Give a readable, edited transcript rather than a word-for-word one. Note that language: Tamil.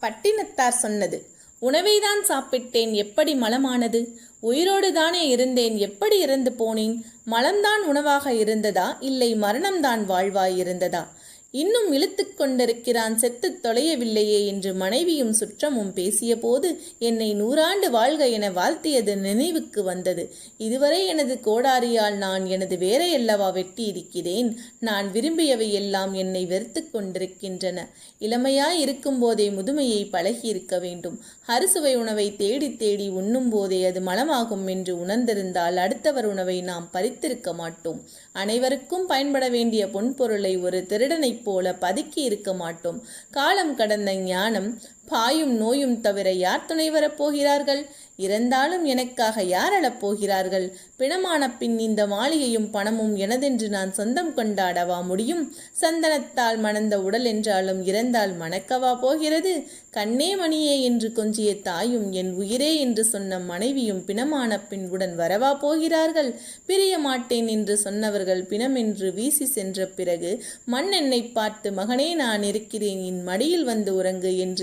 பட்டினத்தார் சொன்னது. உணவைதான் சாப்பிட்டேன், எப்படி மலமானது? உயிரோடு தானே இருந்தேன், எப்படி இறந்து போனேன்? மலம்தான் உணவாக இருந்ததா, இல்லை மரணம்தான் வாழ்வாய் இருந்ததா? இன்னும் இழுத்து கொண்டிருக்கிறான், செத்துத் தொலையவில்லையே என்று மனைவியும் சுற்றமும் பேசிய போது என்னை 100 ஆண்டு வாழ்க என வாழ்த்தியது நினைவுக்கு வந்தது. இதுவரை எனது கோடாரியால் நான் எனது வேரையல்லவா வெட்டி இருக்கிறேன். நான் விரும்பியவை எல்லாம் என்னை வெறுத்து கொண்டிருக்கின்றன. இளமையாய் இருக்கும் போதே முதுமையை பழகியிருக்க வேண்டும். அறுசுவை உணவை தேடி தேடி உண்ணும் போதே அது மலமாகும் என்று உணர்ந்திருந்தால் அடுத்தவர் உணவை நாம் பறித்திருக்க மாட்டோம். அனைவருக்கும் பயன்பட வேண்டிய பொன்பொருளை ஒரு திருடனை போல பதுக்கி இருக்க மாட்டோம். காலம் கடந்த ஞானம், பாயும் நோயும் தவிர யார் துணை வரப்போகிறார்கள்? இறந்தாலும் எனக்காக யார் அழப்போகிறார்கள்? பிணமான பின் இந்த மாளிகையும் பணமும் எனதென்று நான் சொந்தம் கொண்டாடவா முடியும்? சந்தனத்தால் மணந்த உடல் என்றாலும் இறந்தால் மணக்கவா போகிறது? கண்ணே மணியே என்று கொஞ்சிய தாயும் என் உயிரே என்று சொன்ன மனைவியும் பிணமான பின் உடன் வரவா போகிறார்கள்? பிரிய மாட்டேன் என்று சொன்னவர்கள் பிணமென்று வீசி சென்ற பிறகு மண் என்னை பார்த்து, மகனே நான் இருக்கிறேன், என் மடியில் வந்து உறங்கு என்று